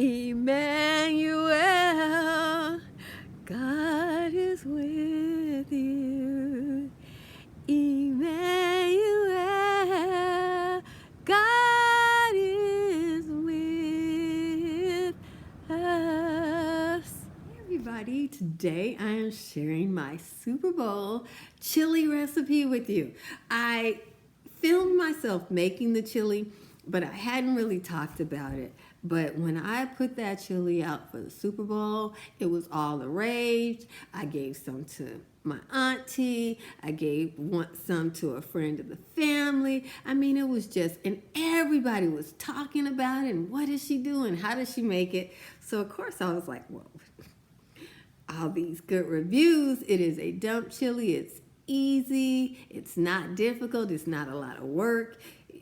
Emmanuel, God is with you. Emmanuel, God is with us. Hey everybody, today I am sharing my Super Bowl chili recipe with you. I filmed myself making the chili, but I hadn't really talked about it. But when I put that chili out for the Super Bowl, it was all the rage. I gave some to my auntie. I gave some to a friend of the family. I mean, it was just, and everybody was talking about it. And what is she doing? How does she make it? So of course I was like, well, all these good reviews. It is a dump chili. It's easy. It's not difficult. It's not a lot of work.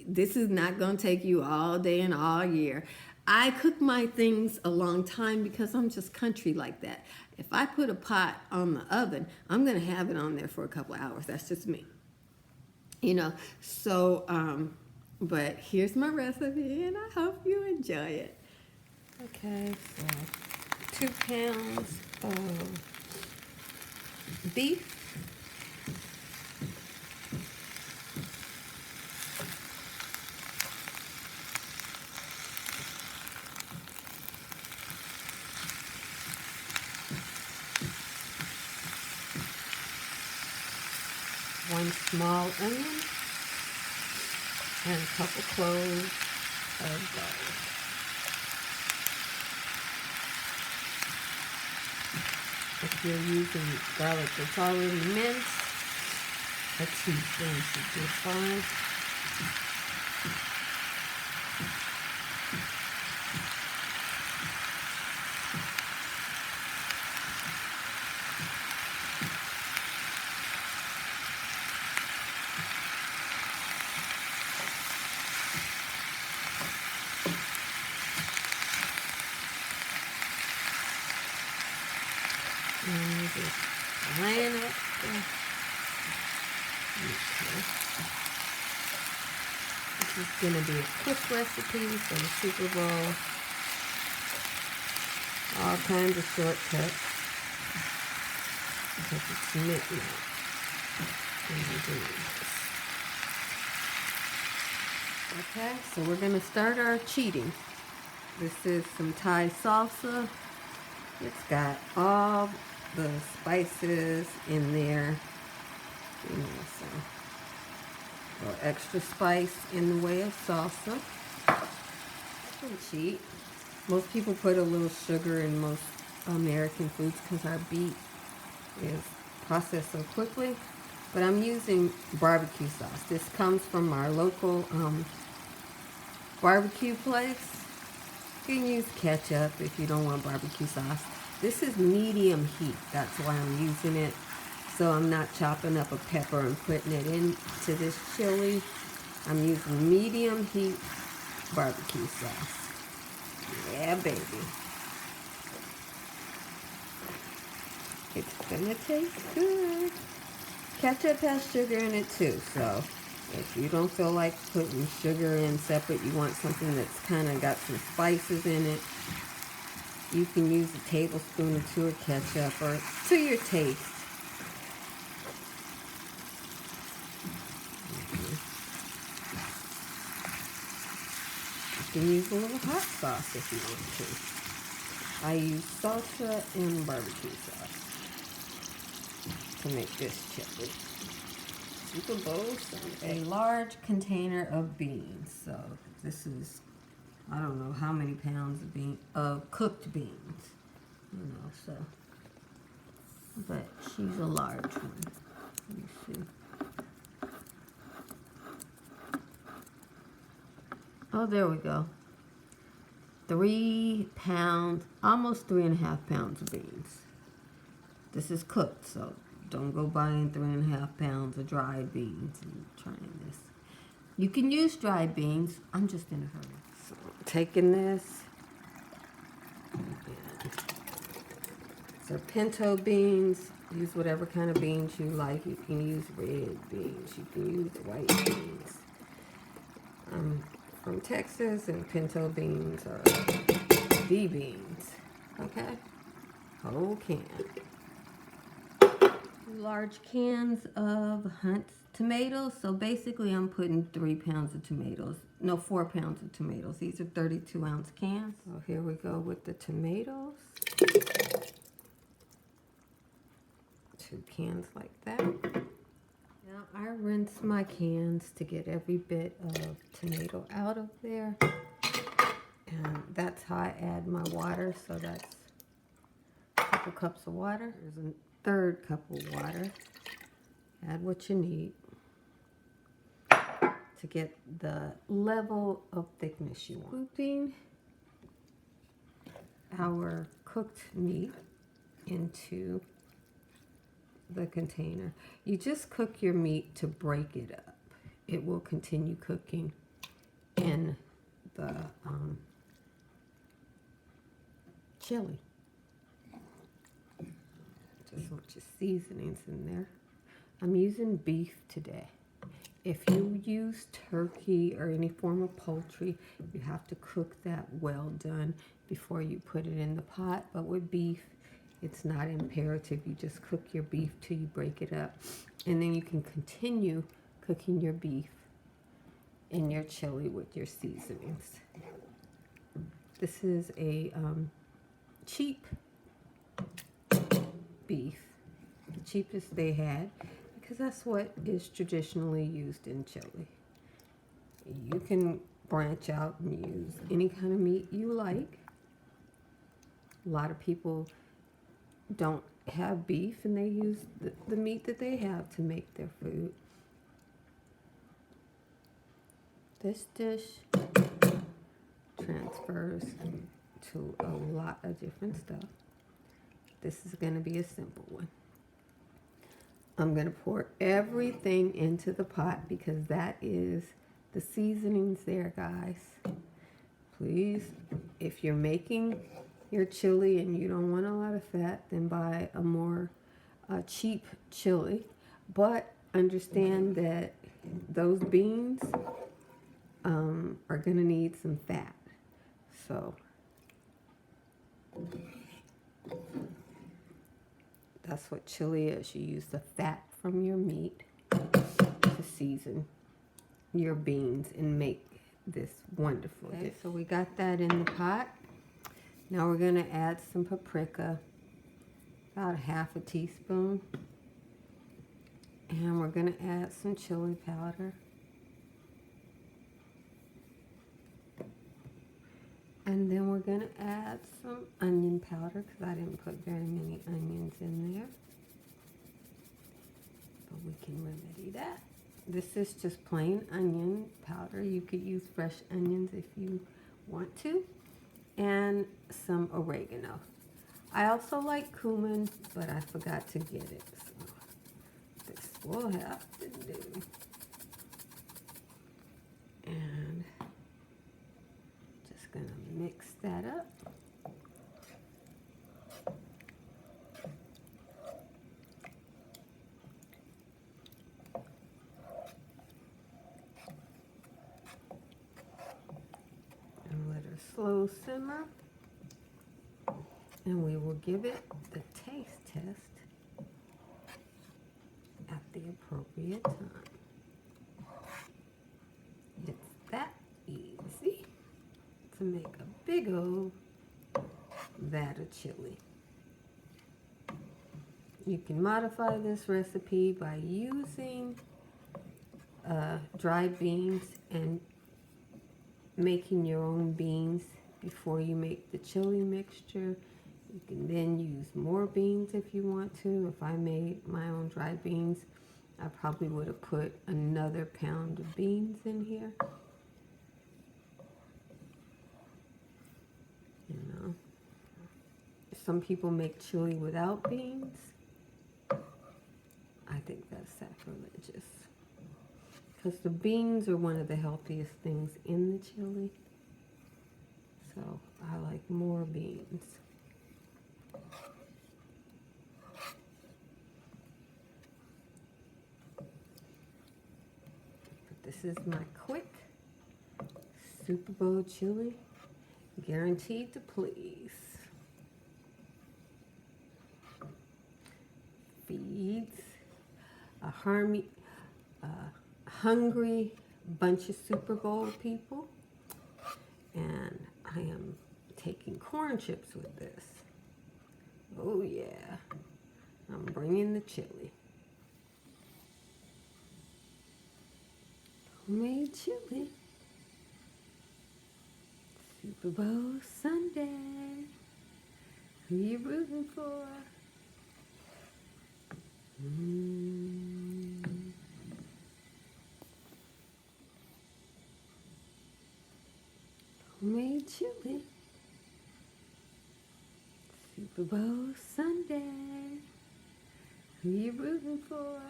This is not going to take you all day and all year. I cook my things a long time because I'm just country like that. If I put a pot on the oven, I'm going to have it on there for a couple of hours. That's just me. You know, so, but here's my recipe and I hope you enjoy it. Okay, so 2 pounds of beef. 1 small onion, and a couple cloves of garlic. If you're using garlic that's already minced, a teaspoon should be fine. And just line up the, okay. This is going to be a quick recipe for the Super Bowl. All kinds of shortcuts because it's midnight. Okay, so we're going to start our cheating. This is some Thai salsa. It's got all the spices in there. You know, so a little extra spice in the way of salsa. I can cheat. Most people put a little sugar in most American foods because our beet is processed so quickly. But I'm using barbecue sauce. This comes from our local barbecue place. You can use ketchup if you don't want barbecue sauce. This is medium heat. That's why I'm using it. So I'm not chopping up a pepper and putting it into this chili. I'm using medium heat barbecue sauce. Yeah, baby. It's gonna taste good. Ketchup has sugar in it too, so if you don't feel like putting sugar in separate, you want something that's kind of got some spices in it, you can use a tablespoon or 2 of ketchup or to your taste. You can use a little hot sauce if you want to. I use salsa and barbecue sauce to make this chili. Super Bowl Sunday. A large container of beans. So this is, I don't know how many pounds of cooked beans. You know, so. But she's a large one. Let me see. Oh, there we go. 3 pounds, almost 3.5 pounds of beans. This is cooked, so don't go buying 3.5 pounds of dried beans and trying this. You can use dried beans. I'm just in a hurry. So taking this. These are pinto beans. Use whatever kind of beans you like. You can use red beans. You can use white beans. I'm from Texas, and pinto beans are the beans. Okay? Whole can. Large cans of Hunt's tomatoes. So basically I'm putting 3 pounds of tomatoes. No, 4 pounds of tomatoes. These are 32-ounce cans. So here we go with the tomatoes. 2 cans like that. Now I rinse my cans to get every bit of tomato out of there. And that's how I add my water. So that's a couple cups of water. There's a 3rd cup of water. Add what you need to get the level of thickness you want. Scooping our cooked meat into the container. You just cook your meat to break it up. It will continue cooking in the chili. Just want your seasonings in there. I'm using beef today. If you use turkey or any form of poultry, you have to cook that well done before you put it in the pot. But with beef, it's not imperative. You just cook your beef till you break it up. And then you can continue cooking your beef in your chili with your seasonings. This is a cheap beef, the cheapest they had, because that's what is traditionally used in chili. You can branch out and use any kind of meat you like. A lot of people don't have beef and they use the meat that they have to make their food. This dish transfers to a lot of different stuff. This is going to be a simple one. I'm going to pour everything into the pot because that is the seasonings there, guys. Please, if you're making your chili and you don't want a lot of fat, then buy a more cheap chili. But understand that those beans are going to need some fat. So that's what chili is. You use the fat from your meat to season your beans and make this wonderful dish. So we got that in the pot. Now we're going to add some paprika, about 1/2 teaspoon. And we're going to add some chili powder. And then we're going to add some onion powder because I didn't put very many onions in there. But we can remedy that. This is just plain onion powder. You could use fresh onions if you want to. And some oregano. I also like cumin, but I forgot to get it. So this will have to do. And just gonna mix that up. And let her slow simmer. And we will give it the taste test at the appropriate time. It's that easy to make a big old vat of chili. You can modify this recipe by using dried beans and making your own beans before you make the chili mixture. You can then use more beans if you want to. If I made my own dried beans, I probably would have put another pound of beans in here. You know, some people make chili without beans. I think that's sacrilegious because the beans are one of the healthiest things in the chili. So I like more beans. This is my quick Super Bowl chili. Guaranteed to please. Feeds a hungry bunch of Super Bowl people. And I am taking corn chips with this. Oh yeah, I'm bringing the chili. Homemade chili. Super Bowl Sunday. Who you rooting for? Homemade chili. Super Bowl Sunday. Who you rooting for?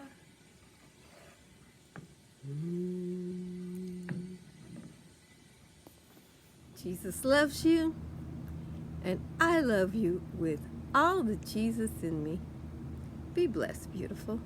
Jesus loves you, and I love you with all the Jesus in me. Be blessed, beautiful.